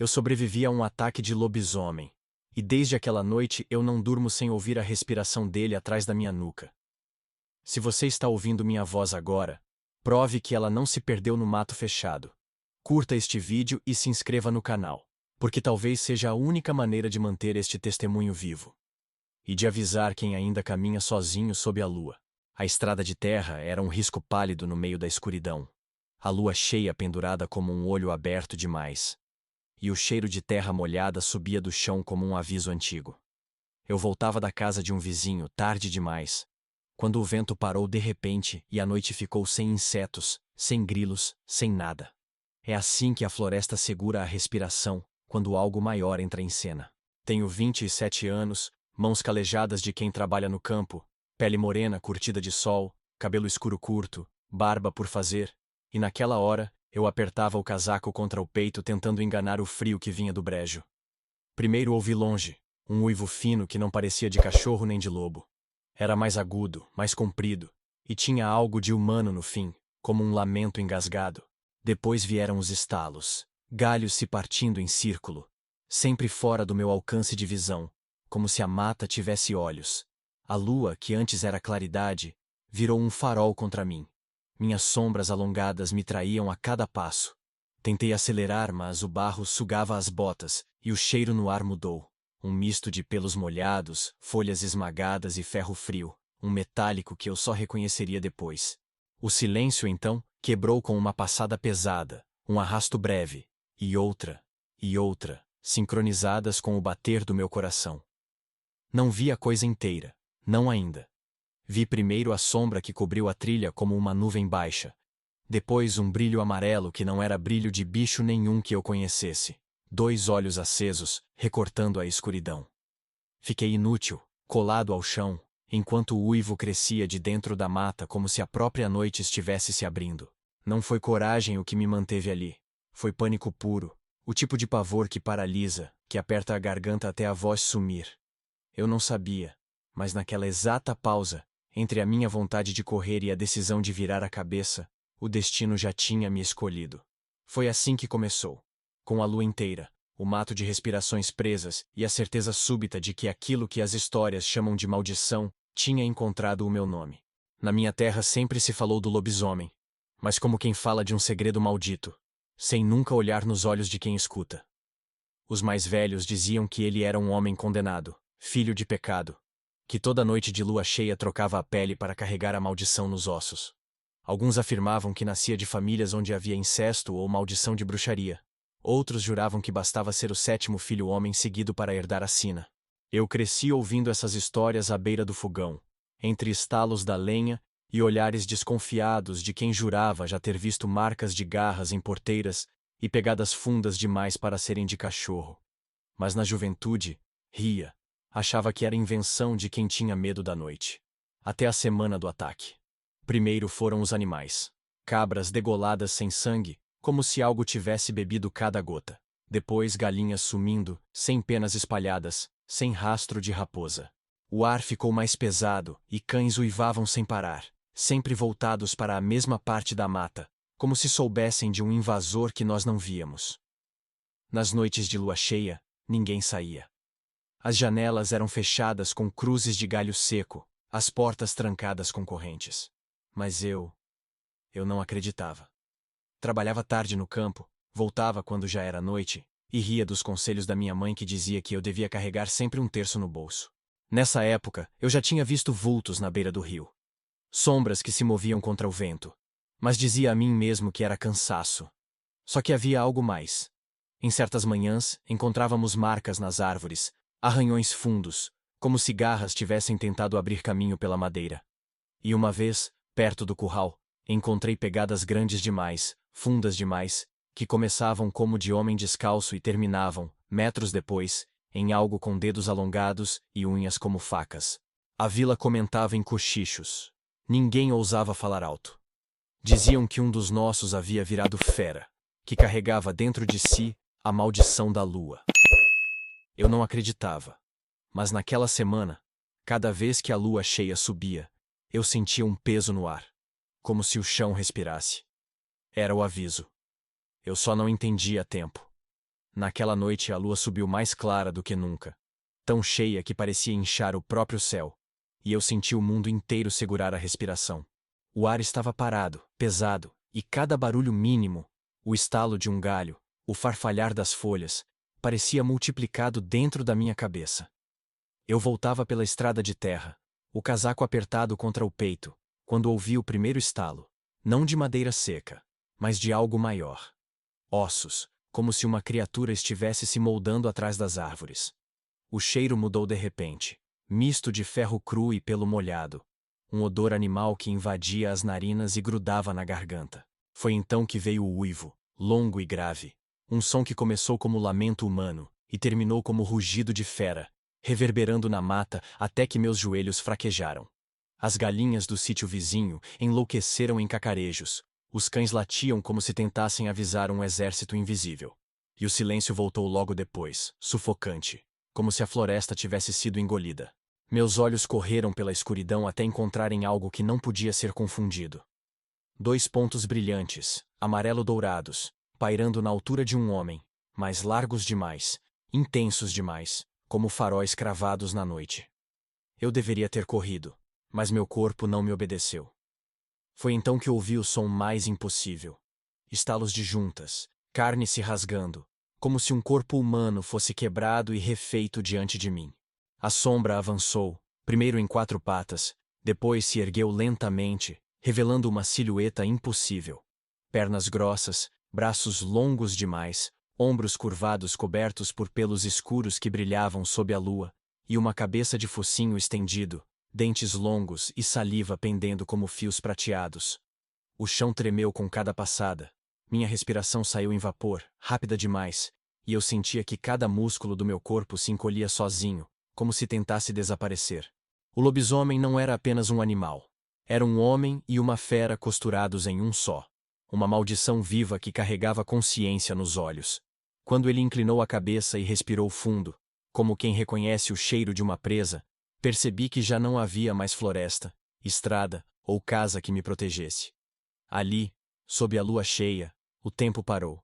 Eu sobrevivi a um ataque de lobisomem. E desde aquela noite eu não durmo sem ouvir a respiração dele atrás da minha nuca. Se você está ouvindo minha voz agora, prove que ela não se perdeu no mato fechado. Curta este vídeo e se inscreva no canal, porque talvez seja a única maneira de manter este testemunho vivo. E de avisar quem ainda caminha sozinho sob a lua. A estrada de terra era um risco pálido no meio da escuridão. A lua cheia pendurada como um olho aberto demais. E o cheiro de terra molhada subia do chão como um aviso antigo. Eu voltava da casa de um vizinho, tarde demais, quando o vento parou de repente e a noite ficou sem insetos, sem grilos, sem nada. É assim que a floresta segura a respiração, quando algo maior entra em cena. Tenho 27 anos, mãos calejadas de quem trabalha no campo, pele morena curtida de sol, cabelo escuro curto, barba por fazer, e naquela hora, eu apertava o casaco contra o peito tentando enganar o frio que vinha do brejo. Primeiro ouvi longe, um uivo fino que não parecia de cachorro nem de lobo. Era mais agudo, mais comprido, e tinha algo de humano no fim, como um lamento engasgado. Depois vieram os estalos, galhos se partindo em círculo, sempre fora do meu alcance de visão, como se a mata tivesse olhos. A lua, que antes era claridade, virou um farol contra mim. Minhas sombras alongadas me traíam a cada passo. Tentei acelerar, mas o barro sugava as botas, e o cheiro no ar mudou. Um misto de pelos molhados, folhas esmagadas e ferro frio, um metálico que eu só reconheceria depois. O silêncio, então, quebrou com uma passada pesada, um arrasto breve, e outra, sincronizadas com o bater do meu coração. Não vi a coisa inteira, não ainda. Vi primeiro a sombra que cobriu a trilha como uma nuvem baixa. Depois um brilho amarelo que não era brilho de bicho nenhum que eu conhecesse. 2 olhos acesos, recortando a escuridão. Fiquei inútil, colado ao chão, enquanto o uivo crescia de dentro da mata como se a própria noite estivesse se abrindo. Não foi coragem o que me manteve ali. Foi pânico puro, o tipo de pavor que paralisa, que aperta a garganta até a voz sumir. Eu não sabia, mas naquela exata pausa, entre a minha vontade de correr e a decisão de virar a cabeça, o destino já tinha me escolhido. Foi assim que começou. Com a lua inteira, o mato de respirações presas e a certeza súbita de que aquilo que as histórias chamam de maldição tinha encontrado o meu nome. Na minha terra sempre se falou do lobisomem, mas como quem fala de um segredo maldito, sem nunca olhar nos olhos de quem escuta. Os mais velhos diziam que ele era um homem condenado, filho de pecado, que toda noite de lua cheia trocava a pele para carregar a maldição nos ossos. Alguns afirmavam que nascia de famílias onde havia incesto ou maldição de bruxaria. Outros juravam que bastava ser o 7º filho homem seguido para herdar a sina. Eu cresci ouvindo essas histórias à beira do fogão, entre estalos da lenha e olhares desconfiados de quem jurava já ter visto marcas de garras em porteiras e pegadas fundas demais para serem de cachorro. Mas na juventude, ria. Achava que era invenção de quem tinha medo da noite. Até a semana do ataque. Primeiro foram os animais. Cabras degoladas sem sangue, como se algo tivesse bebido cada gota. Depois galinhas sumindo, sem penas espalhadas, sem rastro de raposa. O ar ficou mais pesado e cães uivavam sem parar, sempre voltados para a mesma parte da mata, como se soubessem de um invasor que nós não víamos. Nas noites de lua cheia, ninguém saía. As janelas eram fechadas com cruzes de galho seco, as portas trancadas com correntes. Mas eu não acreditava. Trabalhava tarde no campo, voltava quando já era noite, e ria dos conselhos da minha mãe que dizia que eu devia carregar sempre um terço no bolso. Nessa época, eu já tinha visto vultos na beira do rio. Sombras que se moviam contra o vento. Mas dizia a mim mesmo que era cansaço. Só que havia algo mais. Em certas manhãs, encontrávamos marcas nas árvores, arranhões fundos, como se garras tivessem tentado abrir caminho pela madeira. E uma vez, perto do curral, encontrei pegadas grandes demais, fundas demais, que começavam como de homem descalço e terminavam, metros depois, em algo com dedos alongados e unhas como facas. A vila comentava em cochichos. Ninguém ousava falar alto. Diziam que um dos nossos havia virado fera, que carregava dentro de si a maldição da lua. Eu não acreditava. Mas naquela semana, cada vez que a lua cheia subia, eu sentia um peso no ar, como se o chão respirasse. Era o aviso. Eu só não entendia a tempo. Naquela noite a lua subiu mais clara do que nunca, tão cheia que parecia inchar o próprio céu, e eu senti o mundo inteiro segurar a respiração. O ar estava parado, pesado, e cada barulho mínimo, o estalo de um galho, o farfalhar das folhas, parecia multiplicado dentro da minha cabeça. Eu voltava pela estrada de terra, o casaco apertado contra o peito, quando ouvi o primeiro estalo, não de madeira seca, mas de algo maior. Ossos, como se uma criatura estivesse se moldando atrás das árvores. O cheiro mudou de repente, misto de ferro cru e pelo molhado, um odor animal que invadia as narinas e grudava na garganta. Foi então que veio o uivo, longo e grave, um som que começou como lamento humano e terminou como rugido de fera, reverberando na mata até que meus joelhos fraquejaram. As galinhas do sítio vizinho enlouqueceram em cacarejos, os cães latiam como se tentassem avisar um exército invisível. E o silêncio voltou logo depois, sufocante, como se a floresta tivesse sido engolida. Meus olhos correram pela escuridão até encontrarem algo que não podia ser confundido. 2 pontos brilhantes, amarelo-dourados, pairando na altura de um homem, mas largos demais, intensos demais, como faróis cravados na noite. Eu deveria ter corrido, mas meu corpo não me obedeceu. Foi então que ouvi o som mais impossível. Estalos de juntas, carne se rasgando, como se um corpo humano fosse quebrado e refeito diante de mim. A sombra avançou, primeiro em 4 patas, depois se ergueu lentamente, revelando uma silhueta impossível. Pernas grossas, braços longos demais, ombros curvados cobertos por pelos escuros que brilhavam sob a lua, e uma cabeça de focinho estendido, dentes longos e saliva pendendo como fios prateados. O chão tremeu com cada passada. Minha respiração saiu em vapor, rápida demais, e eu sentia que cada músculo do meu corpo se encolhia sozinho, como se tentasse desaparecer. O lobisomem não era apenas um animal. Era um homem e uma fera costurados em um só. Uma maldição viva que carregava consciência nos olhos. Quando ele inclinou a cabeça e respirou fundo, como quem reconhece o cheiro de uma presa, percebi que já não havia mais floresta, estrada ou casa que me protegesse. Ali, sob a lua cheia, o tempo parou.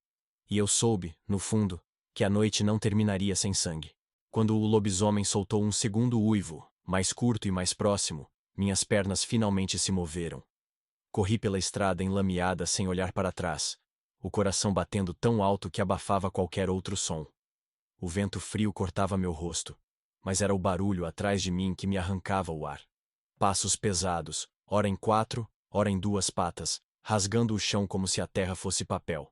E eu soube, no fundo, que a noite não terminaria sem sangue. Quando o lobisomem soltou um segundo uivo, mais curto e mais próximo, minhas pernas finalmente se moveram. Corri pela estrada enlameada sem olhar para trás, o coração batendo tão alto que abafava qualquer outro som. O vento frio cortava meu rosto, mas era o barulho atrás de mim que me arrancava o ar. Passos pesados, ora em 4, ora em 2 patas, rasgando o chão como se a terra fosse papel.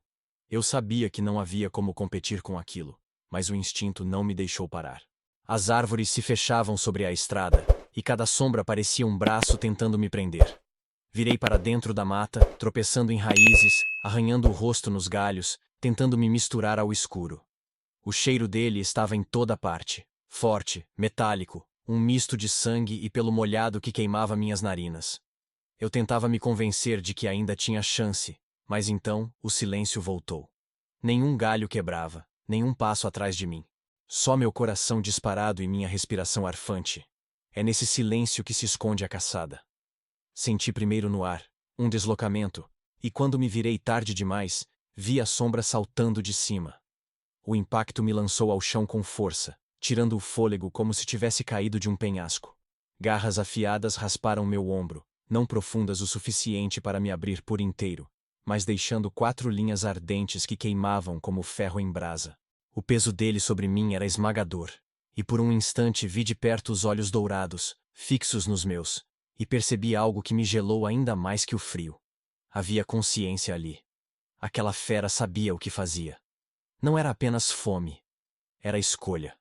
Eu sabia que não havia como competir com aquilo, mas o instinto não me deixou parar. As árvores se fechavam sobre a estrada, e cada sombra parecia um braço tentando me prender. Virei para dentro da mata, tropeçando em raízes, arranhando o rosto nos galhos, tentando me misturar ao escuro. O cheiro dele estava em toda parte, forte, metálico, um misto de sangue e pelo molhado que queimava minhas narinas. Eu tentava me convencer de que ainda tinha chance, mas então o silêncio voltou. Nenhum galho quebrava, nenhum passo atrás de mim. Só meu coração disparado e minha respiração arfante. É nesse silêncio que se esconde a caçada. Senti primeiro no ar, um deslocamento, e quando me virei tarde demais, vi a sombra saltando de cima. O impacto me lançou ao chão com força, tirando o fôlego como se tivesse caído de um penhasco. Garras afiadas rasparam meu ombro, não profundas o suficiente para me abrir por inteiro, mas deixando 4 linhas ardentes que queimavam como ferro em brasa. O peso dele sobre mim era esmagador, e por um instante vi de perto os olhos dourados, fixos nos meus, e percebi algo que me gelou ainda mais que o frio. Havia consciência ali. Aquela fera sabia o que fazia. Não era apenas fome. Era escolha.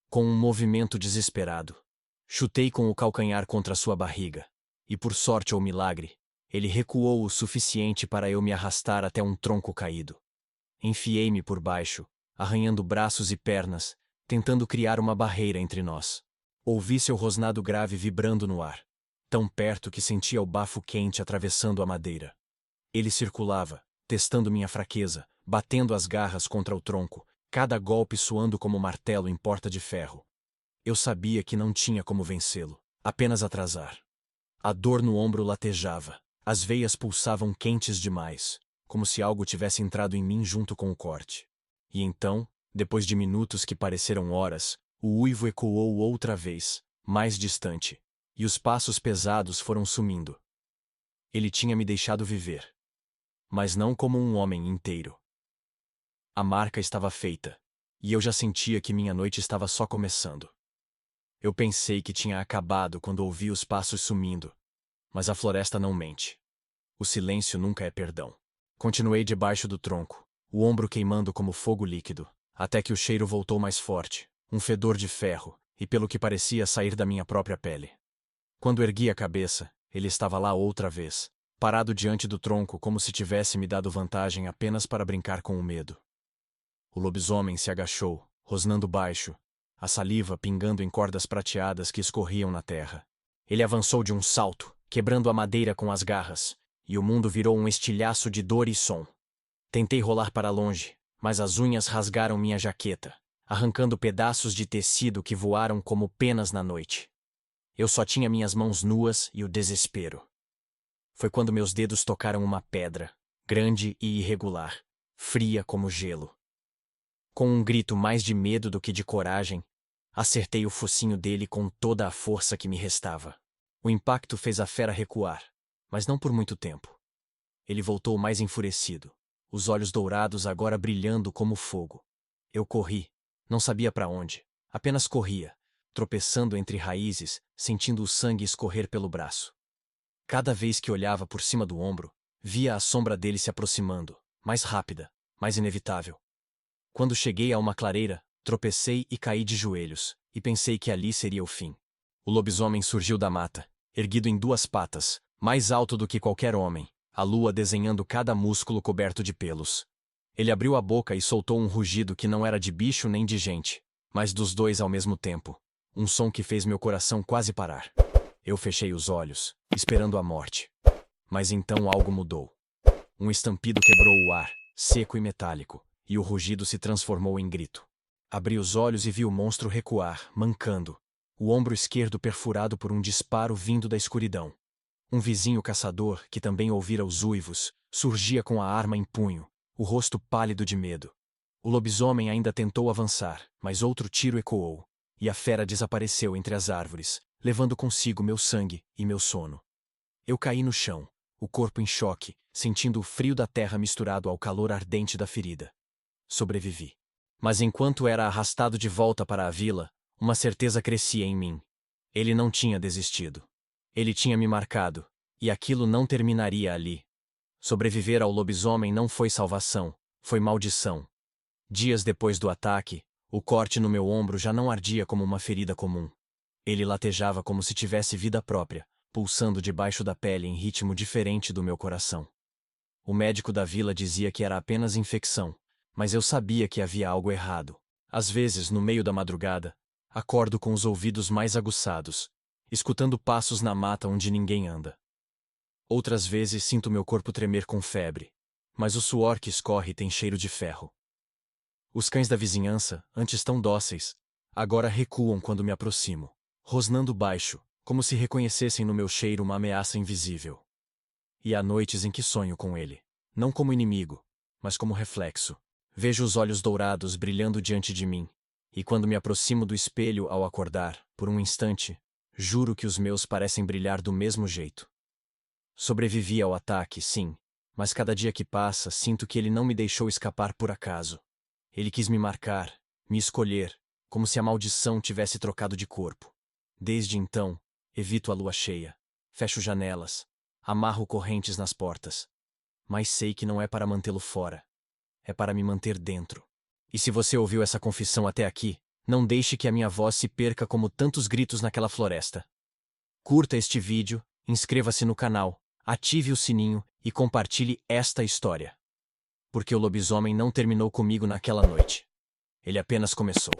Com um movimento desesperado, chutei com o calcanhar contra sua barriga, e por sorte ou milagre, ele recuou o suficiente para eu me arrastar até um tronco caído. Enfiei-me por baixo, arranhando braços e pernas, tentando criar uma barreira entre nós. Ouvi seu rosnado grave vibrando no ar, tão perto que sentia o bafo quente atravessando a madeira. Ele circulava, testando minha fraqueza, batendo as garras contra o tronco, cada golpe soando como martelo em porta de ferro. Eu sabia que não tinha como vencê-lo, apenas atrasar. A dor no ombro latejava, as veias pulsavam quentes demais, como se algo tivesse entrado em mim junto com o corte. E então, Depois de minutos que pareceram horas, o uivo ecoou outra vez, mais distante, e os passos pesados foram sumindo. Ele tinha me deixado viver. Mas não como um homem inteiro. A marca estava feita, e eu já sentia que minha noite estava só começando. Eu pensei que tinha acabado quando ouvi os passos sumindo, mas a floresta não mente. O silêncio nunca é perdão. Continuei debaixo do tronco, o ombro queimando como fogo líquido, até que o cheiro voltou mais forte, um fedor de ferro, e pelo que parecia sair da minha própria pele. Quando ergui a cabeça, ele estava lá outra vez, parado diante do tronco como se tivesse me dado vantagem apenas para brincar com o medo. O lobisomem se agachou, rosnando baixo, a saliva pingando em cordas prateadas que escorriam na terra. Ele avançou de um salto, quebrando a madeira com as garras, e o mundo virou um estilhaço de dor e som. Tentei rolar para longe, mas as unhas rasgaram minha jaqueta, arrancando pedaços de tecido que voaram como penas na noite. Eu só tinha minhas mãos nuas e o desespero. Foi quando meus dedos tocaram uma pedra, grande e irregular, fria como gelo. Com um grito mais de medo do que de coragem, acertei o focinho dele com toda a força que me restava. O impacto fez a fera recuar, mas não por muito tempo. Ele voltou mais enfurecido, os olhos dourados agora brilhando como fogo. Eu corri, não sabia para onde, apenas corria, tropeçando entre raízes, sentindo o sangue escorrer pelo braço. Cada vez que olhava por cima do ombro, via a sombra dele se aproximando, mais rápida, mais inevitável. Quando cheguei a uma clareira, tropecei e caí de joelhos, e pensei que ali seria o fim. O lobisomem surgiu da mata, erguido em duas patas, mais alto do que qualquer homem, a lua desenhando cada músculo coberto de pelos. Ele abriu a boca e soltou um rugido que não era de bicho nem de gente, mas dos dois ao mesmo tempo, um som que fez meu coração quase parar. Eu fechei os olhos, esperando a morte. Mas então algo mudou. Um estampido quebrou o ar, seco e metálico, e o rugido se transformou em grito. Abri os olhos e vi o monstro recuar, mancando, o ombro esquerdo perfurado por um disparo vindo da escuridão. Um vizinho caçador, que também ouvira os uivos, surgia com a arma em punho, o rosto pálido de medo. O lobisomem ainda tentou avançar, mas outro tiro ecoou, e a fera desapareceu entre as árvores, levando consigo meu sangue e meu sono. Eu caí no chão, o corpo em choque, sentindo o frio da terra misturado ao calor ardente da ferida. Sobrevivi. Mas enquanto era arrastado de volta para a vila, uma certeza crescia em mim. Ele não tinha desistido. Ele tinha me marcado, e aquilo não terminaria ali. Sobreviver ao lobisomem não foi salvação, foi maldição. Dias depois do ataque, o corte no meu ombro já não ardia como uma ferida comum. Ele latejava como se tivesse vida própria, pulsando debaixo da pele em ritmo diferente do meu coração. O médico da vila dizia que era apenas infecção, mas eu sabia que havia algo errado. Às vezes, no meio da madrugada, acordo com os ouvidos mais aguçados, escutando passos na mata onde ninguém anda. Outras vezes sinto meu corpo tremer com febre, mas o suor que escorre tem cheiro de ferro. Os cães da vizinhança, antes tão dóceis, agora recuam quando me aproximo, rosnando baixo, como se reconhecessem no meu cheiro uma ameaça invisível. E há noites em que sonho com ele, não como inimigo, mas como reflexo. Vejo os olhos dourados brilhando diante de mim, e quando me aproximo do espelho ao acordar, por um instante, juro que os meus parecem brilhar do mesmo jeito. Sobrevivi ao ataque, sim, mas cada dia que passa sinto que ele não me deixou escapar por acaso. Ele quis me marcar, me escolher, como se a maldição tivesse trocado de corpo. Desde então, evito a lua cheia, fecho janelas, amarro correntes nas portas. Mas sei que não é para mantê-lo fora. É para me manter dentro. E se você ouviu essa confissão até aqui, não deixe que a minha voz se perca como tantos gritos naquela floresta. Curta este vídeo, inscreva-se no canal, ative o sininho e compartilhe esta história. Porque o lobisomem não terminou comigo naquela noite. Ele apenas começou.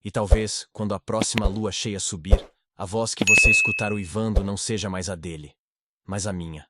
E talvez, quando a próxima lua cheia subir, a voz que você escutar uivando não seja mais a dele, mas a minha.